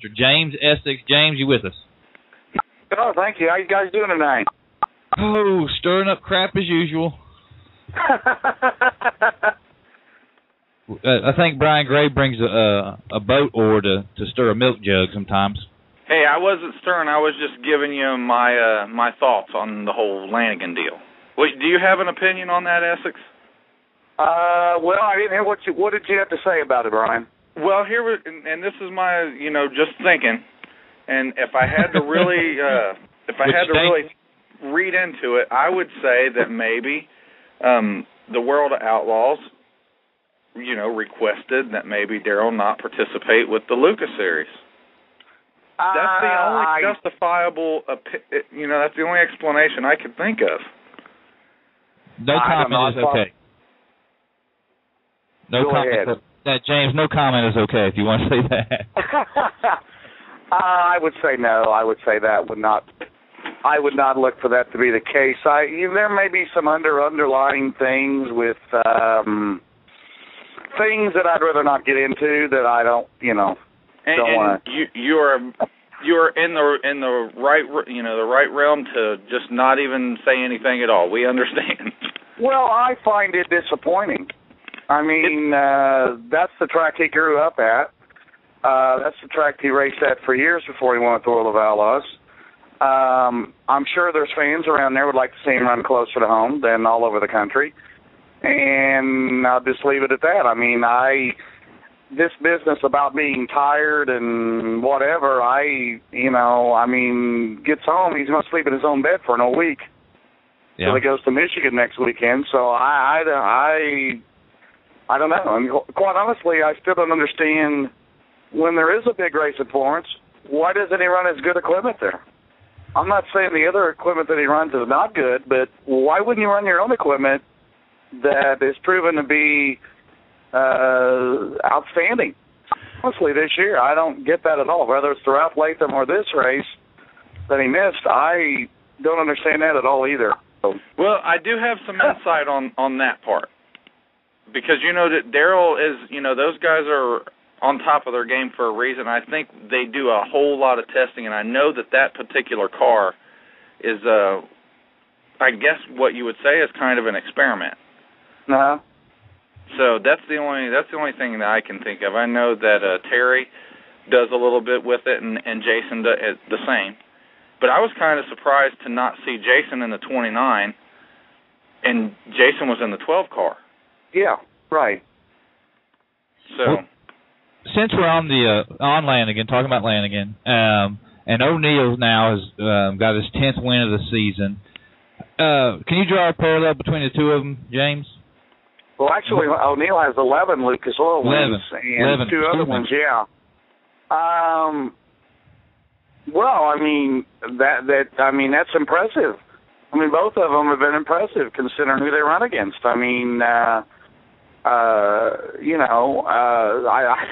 James, Essex. James, you with us? Oh, thank you. How you guys doing tonight? Oh, stirring up crap as usual. I think Brian Gray brings a boat oar to stir a milk jug sometimes. Hey, I wasn't stirring. I was just giving you my thoughts on the whole Lanigan deal. Wait, do you have an opinion on that, Essex? Well, I didn't hear what did you have to say about it, Brian? Well, and this is my, just thinking, and if I had to really, read into it, I would say that maybe the World of Outlaws, requested that maybe Darrell not participate with the Lucas Series. That's the only justifiable, that's the only explanation I could think of. No comment is okay. No comment. James, no comment is okay if you want to say that. I would say no. I would say that would not. I would not look for that to be the case. There may be some underlying things with things that I'd rather not get into that I don't, don't want to. You're in the right realm to just not even say anything at all. We understand. Well, I find it disappointing. I mean, that's the track he grew up at. That's the track he raced at for years before he won at the World of Outlaws. I'm sure there's fans around there would like to see him run closer to home than all over the country. And I'll just leave it at that. I mean, this business about being tired and whatever, gets home, he's going to sleep in his own bed for an whole week. Yeah. So he goes to Michigan next weekend. So I don't know. I mean, quite honestly, I still don't understand when there is a big race at Florence, why doesn't he run as good equipment there? I'm not saying the other equipment that he runs is not good, but why wouldn't you run your own equipment that is proven to be outstanding? Honestly, this year, I don't get that at all. Whether it's the Ralph Latham or this race that he missed, I don't understand that at all either. Well, I do have some insight on that part. Because that Darrell is, those guys are on top of their game for a reason. I think they do a whole lot of testing, and I know that particular car is, I guess what you would say is kind of an experiment. Uh-huh. So that's the only thing that I can think of. I know that Terry does a little bit with it, and Jason does the same. But I was kind of surprised to not see Jason in the 29, and Jason was in the 12 car. Yeah, right. So, since we're on Lanigan, talking about Lanigan, and O'Neal now has got his 10th win of the season. Can you draw a parallel between the two of them, James? Well, actually, O'Neal has 11 Lucas Oil wins and 2 other ones. Yeah. Well, that's impressive. I mean, both of them have been impressive considering who they run against. I mean,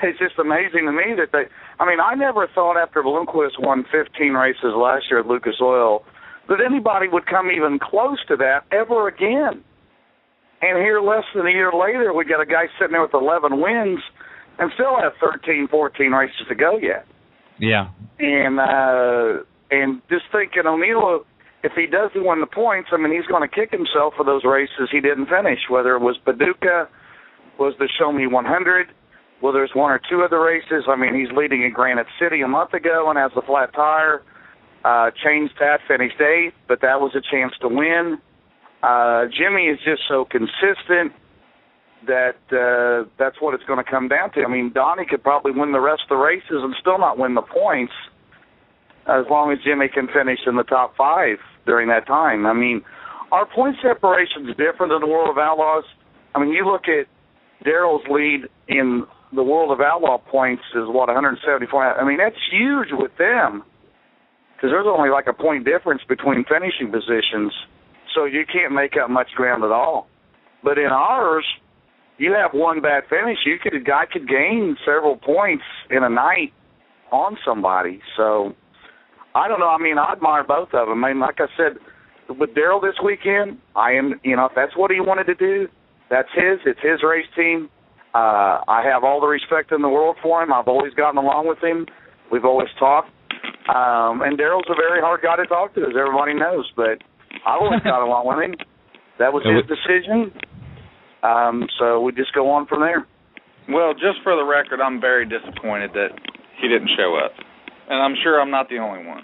it's just amazing to me that I never thought after Bloomquist won 15 races last year at Lucas Oil that anybody would come even close to that ever again. And here, less than a year later, we got a guy sitting there with 11 wins and still have 13, 14 races to go yet. Yeah. And just thinking O'Neal, if he doesn't win the points, he's going to kick himself for those races he didn't finish, whether it was Paducah, was the Show Me 100, whether it's one or two other races. He's leading in Granite City a month ago and has a flat tire. Changed that, finished 8th, but that was a chance to win. Jimmy is just so consistent that that's what it's going to come down to. Donnie could probably win the rest of the races and still not win the points as long as Jimmy can finish in the top 5 during that time. Our point separation is different than the World of Outlaws. You look at Darrell's lead in the World of Outlaw points is, 174. That's huge with them because there's only like a point difference between finishing positions, so you can't make up much ground at all. But in ours, you have one bad finish, a guy could gain several points in a night on somebody. So I don't know. I admire both of them. Like I said, with Darrell this weekend, if that's what he wanted to do, that's his. It's his race team. I have all the respect in the world for him. I've always gotten along with him. We've always talked. And Daryl's a very hard guy to talk to, as everybody knows. But I always got along with him. That was his decision. So we just go on from there. Well, just for the record, I'm very disappointed that he didn't show up. And I'm sure I'm not the only one.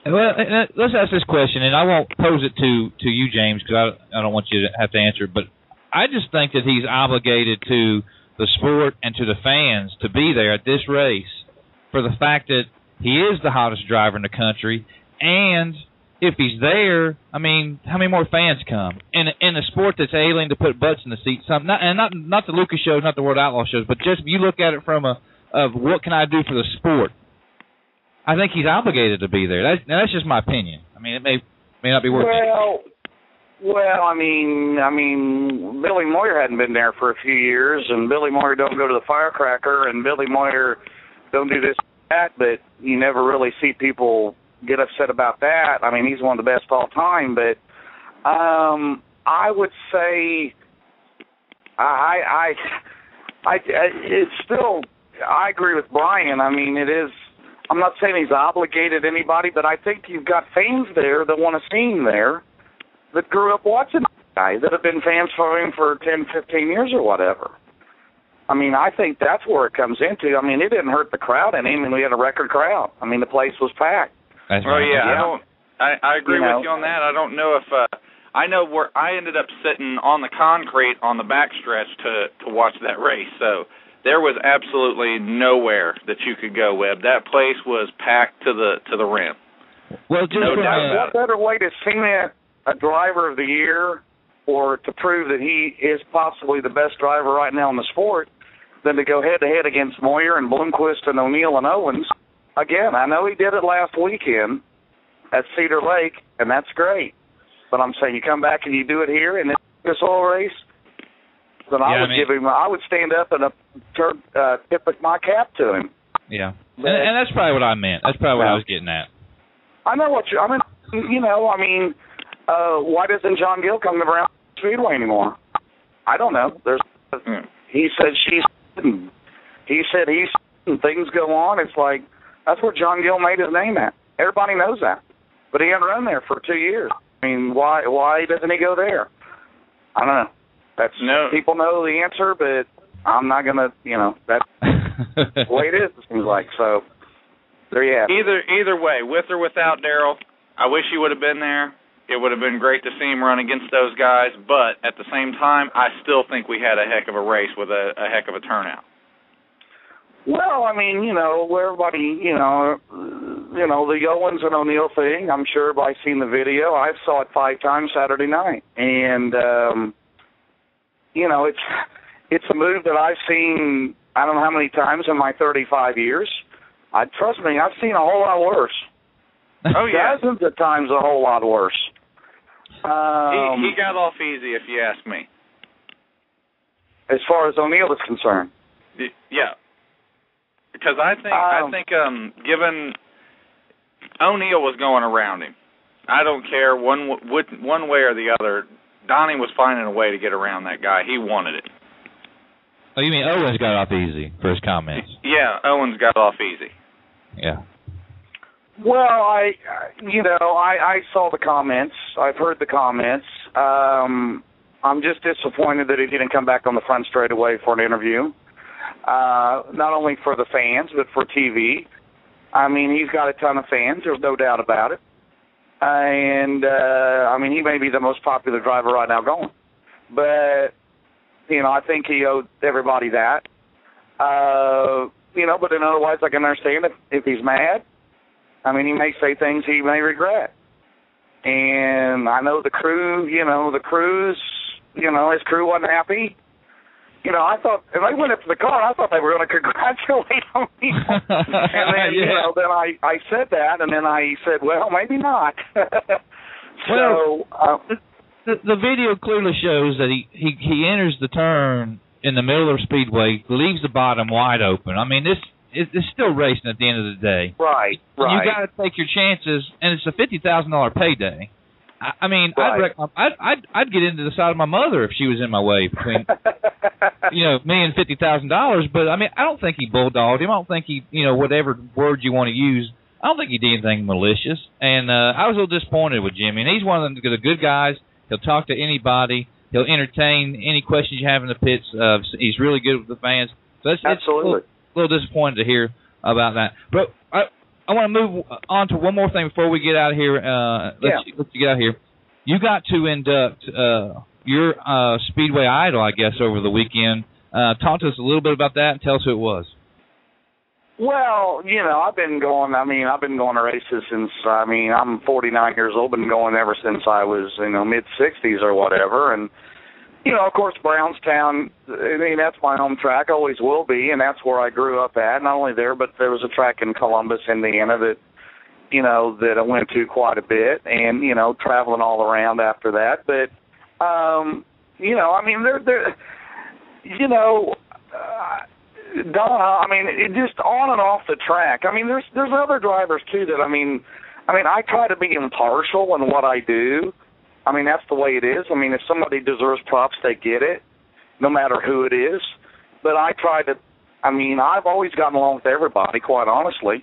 Well, let's ask this question, and I won't pose it to you, James, because I don't want you to have to answer it. But I just think that he's obligated to the sport and to the fans to be there at this race for the fact that he is the hottest driver in the country. And if he's there, I mean, how many more fans come? In a sport that's alien to put butts in the seat, not the Lucas shows, not the World Outlaw shows, but just if you look at it from of what can I do for the sport, I think he's obligated to be there. That's just my opinion. I mean, it may not be worth it. Well, I mean, Billy Moyer hadn't been there for a few years, and Billy Moyer don't go to the firecracker, and Billy Moyer don't do this and that, but you never really see people get upset about that. I mean, he's one of the best of all time, but I would say it's still, I agree with Brian. I mean, it is, I'm not saying he's obligated to anybody, but I think you've got fans there that want to see him there that grew up watching the guy, that have been fans for him for 10, 15 years or whatever. I mean, I think that's where it comes into. I mean, it didn't hurt the crowd in him, and we had a record crowd. I mean, the place was packed. I agree with you on that. I don't know if I know where I ended up sitting on the concrete on the backstretch to watch that race. So there was absolutely nowhere that you could go, Webb. That place was packed to the rim. Well, just what better way to cement a driver of the year or to prove that he is possibly the best driver right now in the sport than to go head-to-head against Moyer and Bloomquist and O'Neal and Owens. Again, I know he did it last weekend at Cedar Lake, and that's great. But I'm saying you come back and you do it here in this whole race, then I would stand up and tip my cap to him. Yeah, and that's probably what I meant. That's probably what I was getting at. I know what you. I mean, why doesn't John Gill come to Brown Speedway anymore? I don't know. He said he said things go on. It's like that's where John Gill made his name at. Everybody knows that, but he hadn't run there for 2 years. I mean, why doesn't he go there? I don't know. People know the answer, but I'm not gonna. That's the way it is. It seems like so. There you have it. Either way, with or without Darrell, I wish he would have been there. It would have been great to see him run against those guys, but at the same time, I still think we had a heck of a race with a heck of a turnout. Well, I mean, everybody, the Owens and O'Neal thing, I'm sure everybody's seen the video. I saw it 5 times Saturday night. And, it's a move that I've seen I don't know how many times in my 35 years. Trust me, I've seen a whole lot worse. Oh, yeah. Dozens of times a whole lot worse. He got off easy, if you ask me. As far as O'Neal is concerned. Yeah. Because I think given O'Neal was going around him, I don't care one way or the other. Donnie was finding a way to get around that guy. He wanted it. Oh, you mean Owens got off easy for his comments? Yeah, Owens got off easy. Yeah. Well, I saw the comments. I've heard the comments. I'm just disappointed that he didn't come back on the front straightaway for an interview. Not only for the fans, but for TV. I mean, he's got a ton of fans. There's no doubt about it. And, he may be the most popular driver right now going. But, I think he owed everybody that. But then otherwise I can understand if he's mad. I mean, he may say things he may regret. And I know the crew, his crew wasn't happy. I thought, if I went up to the car, I thought they were going to congratulate me. And then, then I said that, and then I said, well, maybe not. The video clearly shows that he enters the turn in the middle of the speedway, leaves the bottom wide open. I mean, it's still racing at the end of the day. Right. You got to take your chances, and it's a $50,000 payday. I mean, Right. I'd get into the side of my mother if she was in my way between, me and $50,000. But I mean, I don't think he bulldogged him. I don't think he, whatever word you want to use, I don't think he did anything malicious. And I was a little disappointed with Jimmy. And he's one of the good guys. He'll talk to anybody. He'll entertain any questions you have in the pits. He's really good with the fans. So Absolutely. It's a little disappointed to hear about that. But I want to move on to one more thing before we get out of here. Let's you get out of here. You got to induct your Speedway idol, I guess, over the weekend. Talk to us a little bit about that and tell us who it was. Well, I've been going to races since, I'm 49 years old, been going ever since I was, mid-60s or whatever. And, of course, Brownstown, that's my home track, always will be, and that's where I grew up at. Not only there, but there was a track in Columbus, Indiana that, that I went to quite a bit and, traveling all around after that. But, it just on and off the track. There's other drivers too that I try to be impartial in what I do. That's the way it is. If somebody deserves props, they get it, no matter who it is. But I try to. I've always gotten along with everybody, quite honestly,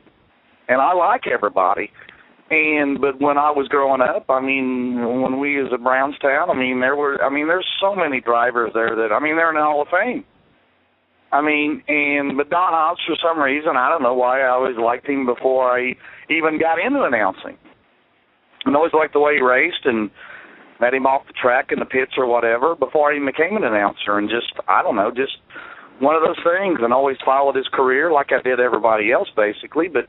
and I like everybody. But when I was growing up, when we was at Brownstown, there's so many drivers there that they're in the Hall of Fame. But Don Hobbs, for some reason, I don't know why, I always liked him before I even got into announcing. I always liked the way he raced and met him off the track in the pits or whatever before I even became an announcer. And just one of those things, and always followed his career like I did everybody else, basically. But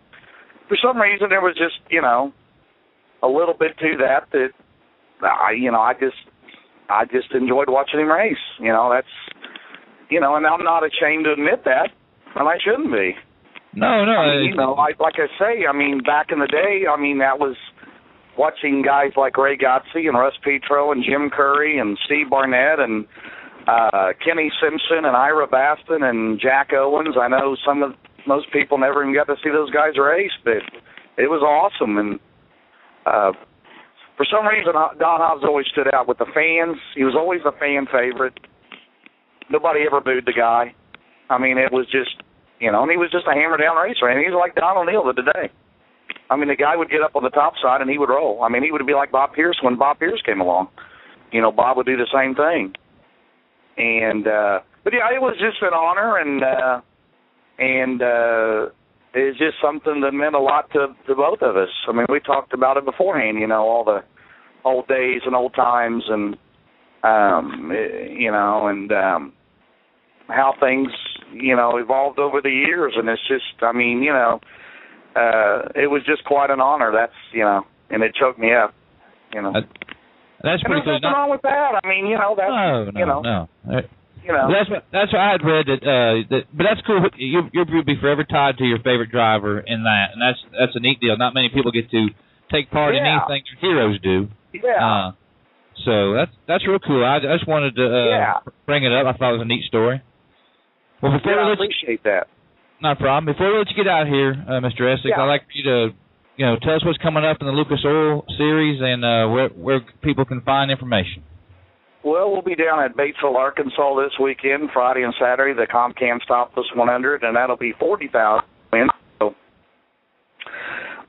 for some reason, there was just, a little bit to that I just enjoyed watching him race. That's... and I'm not ashamed to admit that, and I shouldn't be. No. Like I say, back in the day, that was watching guys like Ray Gotze and Russ Petro and Jim Curry and Steve Barnett and Kenny Simpson and Ira Baston and Jack Owens. I know most people never even got to see those guys race, but it was awesome. And for some reason, Don Hobbs always stood out with the fans. He was always a fan favorite. Nobody ever booed the guy. It was just, and he was just a hammer-down racer. And he was like Don O'Neal of today. The guy would get up on the top side and he would roll. He would be like Bob Pierce when Bob Pierce came along. Bob would do the same thing. And, but yeah, it was just an honor, and it's just something that meant a lot to both of us. We talked about it beforehand, all the old days and old times and, how things, evolved over the years. And it's just, it was just quite an honor. That's, and it choked me up, That's pretty cool. There's nothing wrong with that. No. That's what I had read but that's cool. You'll be forever tied to your favorite driver in that, and that's a neat deal. Not many people get to take part in anything their heroes do. Yeah. So that's real cool. I just wanted to bring it up. I thought it was a neat story. Well, I appreciate that. Not a problem. Before we let you get out of here, Mr. Essex, I'd like for you to tell us what's coming up in the Lucas Oil Series and where people can find information. Well, we'll be down at Batesville, Arkansas this weekend, Friday and Saturday, the Comcam Stopless 100, and that'll be 40,000 wins. So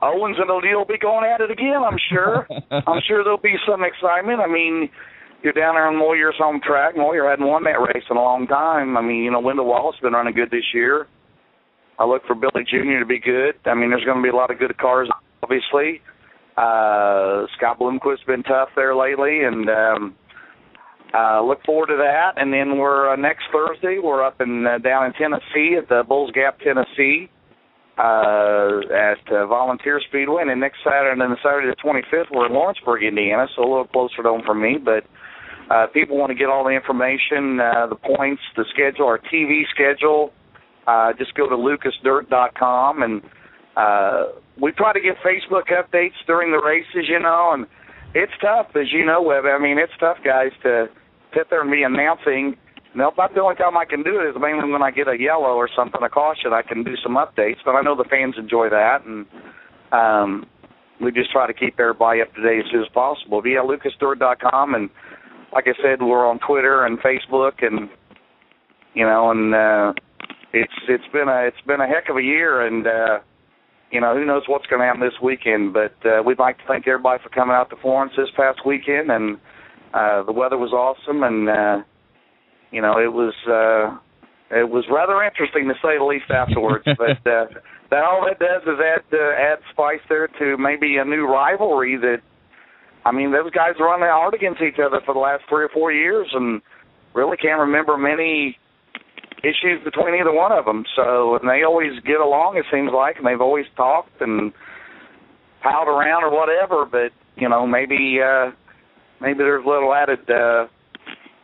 Owens and O'Neal will be going at it again, I'm sure. I'm sure there'll be some excitement. You're down there on Moyer's home track. Moyer hadn't won that race in a long time. Wendell Wallace has been running good this year. I look for Billy Jr. to be good. There's going to be a lot of good cars, obviously. Scott Bloomquist's been tough there lately, and look forward to that. And then we're next Thursday, we're up down in Tennessee at the Bulls Gap, Tennessee, at Volunteer Speedway. And then next Saturday, the 25th, we're in Lawrenceburg, Indiana, so a little closer to home for me. But people want to get all the information, the points, the schedule, our TV schedule. Just go to lucasdirt.com, and we try to get Facebook updates during the races, and it's tough, as you know, Webb. It's tough, guys, to sit there and be announcing. About the only time I can do it is mainly when I get a yellow or something, a caution, I can do some updates, but I know the fans enjoy that, and we just try to keep everybody up to date as soon as possible. But yeah, lucasstewart.com, and like I said, we're on Twitter and Facebook, and it's been a heck of a year, and who knows what's going to happen this weekend. But we'd like to thank everybody for coming out to Florence this past weekend, and the weather was awesome, and it was rather interesting to say the least afterwards. But that all that does is add spice there to maybe a new rivalry that, I mean, those guys run hard against each other for the last 3 or 4 years, and really can't remember many issues between either one of them. So, and they always get along, it seems like, and they've always talked and palled around or whatever. But maybe there's a little added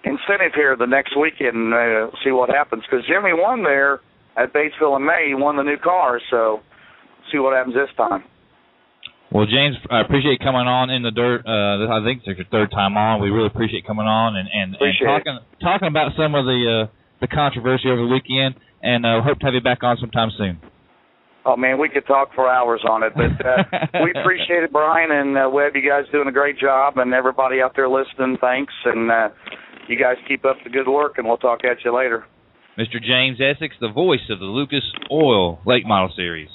incentive here the next weekend. See what happens, because Jimmy won there at Batesville in May. He won the new car, so see what happens this time. Well, James, I appreciate you coming on In the Dirt. I think it's your third time on. We really appreciate coming on and talking about some of the controversy over the weekend, and hope to have you back on sometime soon. Oh, man, we could talk for hours on it, but we appreciate it, Brian, and Webb, you guys doing a great job, and everybody out there listening, thanks, and you guys keep up the good work, and we'll talk at you later. Mr. James Essex, the voice of the Lucas Oil Late Model Series.